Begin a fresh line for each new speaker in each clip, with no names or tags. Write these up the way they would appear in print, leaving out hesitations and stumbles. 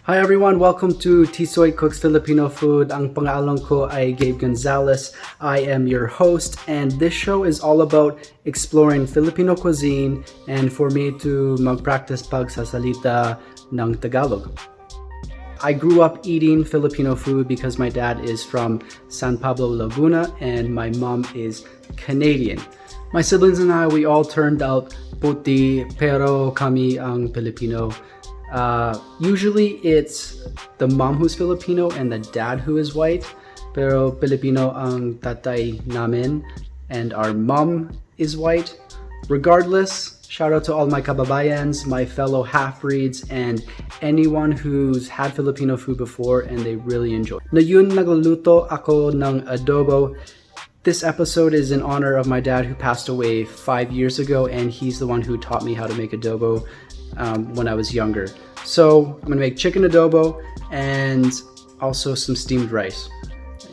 Hi everyone, welcome to Tisoy Cooks Filipino Food. Ang pangalan ko ay Gabe Gonzalez. I am your host, and this show is all about exploring Filipino cuisine and for me to mag-practice pagsasalita ng Tagalog. I grew up eating Filipino food because my dad is from San Pablo, Laguna, and my mom is Canadian. My siblings and I, we all turned out puti, pero kami ang Filipino. Usually it's the mom who's Filipino and the dad who is white, pero Filipino ang tatay namin and our mom is white. Regardless, shout out to all my kababayans, my fellow half-breeds, and anyone who's had Filipino food before and they really enjoy. Ngayon nagluluto ako ng adobo. This episode is in honor of my dad who passed away 5 years ago, and he's the one who taught me how to make adobo when I was younger. So I'm gonna make chicken adobo and also some steamed rice.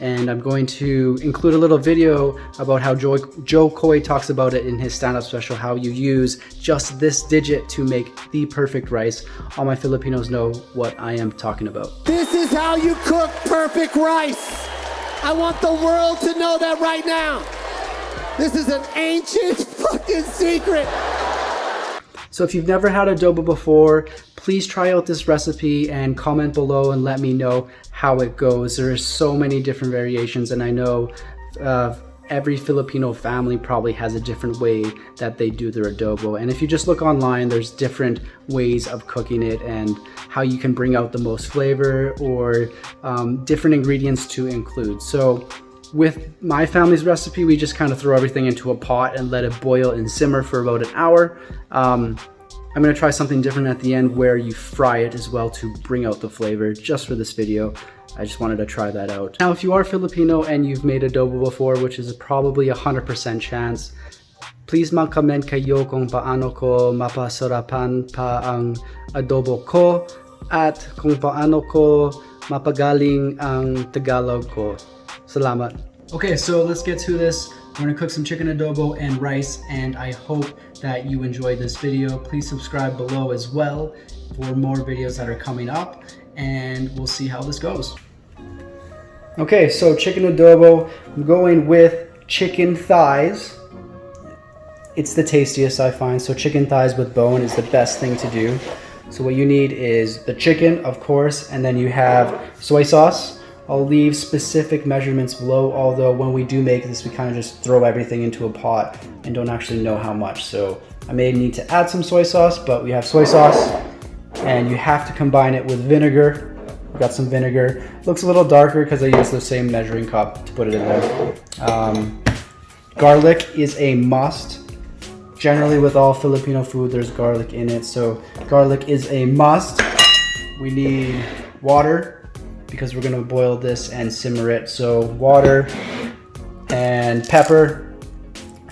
And I'm going to include a little video about how Joe Coy talks about it in his stand-up special, how you use just this digit to make the perfect rice. All my Filipinos know what I am talking about.
This is how you cook perfect rice. I want the world to know that right now. This is an ancient fucking secret.
So if you've never had adobo before, please try out this recipe and comment below and let me know how it goes. There are so many different variations, and I know every Filipino family probably has a different way that they do their adobo. And if you just look online, there's different ways of cooking it and how you can bring out the most flavor or different ingredients to include. So with my family's recipe, we just kind of throw everything into a pot and let it boil and simmer for about an hour. I'm going to try something different at the end where you fry it as well to bring out the flavor just for this video. I just wanted to try that out. Now, if you are Filipino and you've made adobo before, which is probably 100% chance, please mag-comment kayo kung paano ko mapasarapan pa ang adobo ko at kung paano ko mapagaling ang Tagalog ko. Salamat. Okay, so let's get to this. We're gonna cook some chicken adobo and rice, and I hope that you enjoyed this video. Please subscribe below as well for more videos that are coming up, and we'll see how this goes. Okay, so chicken adobo, I'm going with chicken thighs. It's the tastiest, I find, so chicken thighs with bone is the best thing to do. So what you need is the chicken, of course, and then you have soy sauce. I'll leave specific measurements below, although when we do make this, we kind of just throw everything into a pot and don't actually know how much. So I may need to add some soy sauce, but we have soy sauce, and you have to combine it with vinegar. We've got some vinegar. Looks a little darker because I used the same measuring cup to put it in there. Garlic is a must. Generally with all Filipino food, there's garlic in it, so garlic is a must. We need water, because we're gonna boil this and simmer it. So water and pepper.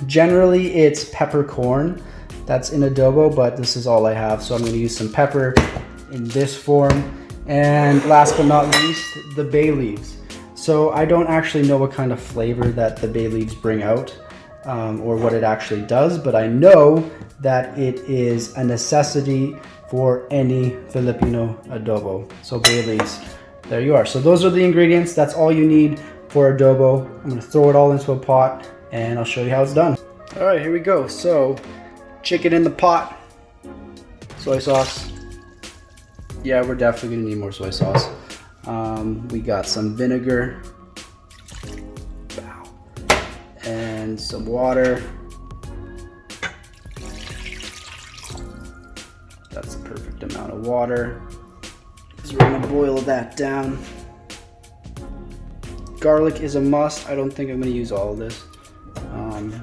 Generally it's peppercorn that's in adobo, but this is all I have. So I'm gonna use some pepper in this form. And last but not least, the bay leaves. So I don't actually know what kind of flavor that the bay leaves bring out or what it actually does, but I know that it is a necessity for any Filipino adobo. So bay leaves. There you are. So those are the ingredients. That's all you need for adobo. I'm going to throw it all into a pot and I'll show you how it's done. All right, here we go. So chicken in the pot, soy sauce. Yeah, we're definitely going to need more soy sauce. We got some vinegar and some water. That's the perfect amount of water. So we're gonna boil that down. Garlic is a must. I don't think I'm gonna use all of this.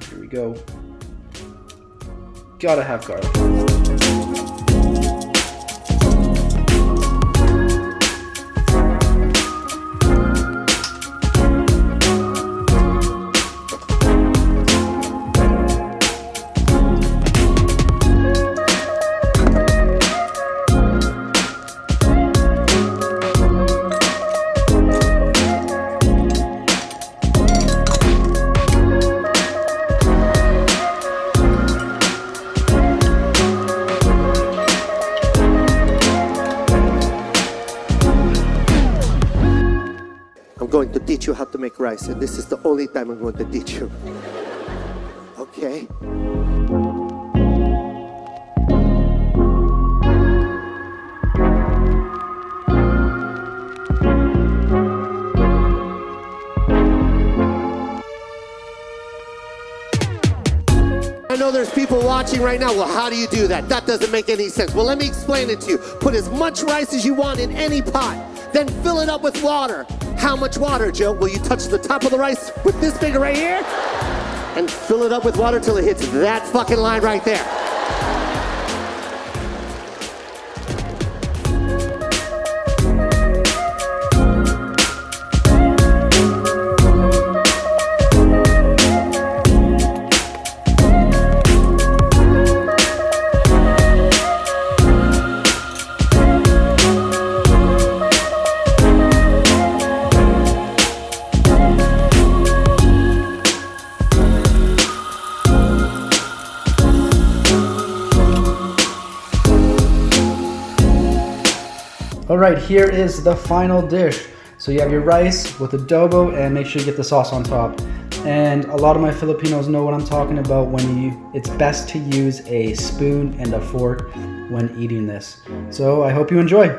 Here we go. Gotta have garlic.
to teach you how to make rice, and this is the only time I'm going to teach you. Okay? I know there's people watching right now. Well, how do you do that? That doesn't make any sense. Well, let me explain it to you. Put as much rice as you want in any pot. Then fill it up with water. How much water, Joe? Will you touch the top of the rice with this finger right here? And fill it up with water till it hits that fucking line right there.
All right, here is the final dish. So you have your rice with adobo, and make sure you get the sauce on top. And a lot of my Filipinos know what I'm talking about when it's best to use a spoon and a fork when eating this. So I hope you enjoy.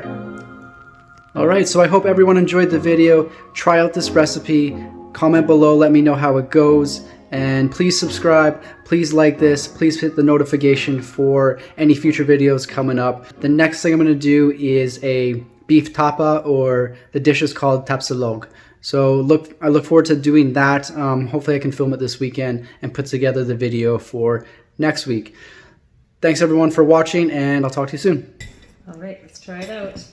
All right, so I hope everyone enjoyed the video. Try out this recipe, comment below, let me know how it goes. And please subscribe, please like this, please hit the notification for any future videos coming up. The next thing I'm gonna do is a beef tapa, or the dish is called tapsilog. So I look forward to doing that. Hopefully I can film it this weekend and put together the video for next week. Thanks everyone for watching, and I'll talk to you soon.
All right, let's try it out.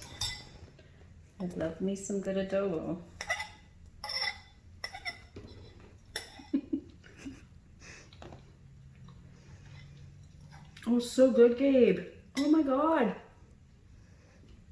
I love me some good adobo. Oh, so good, Gabe. Oh my God.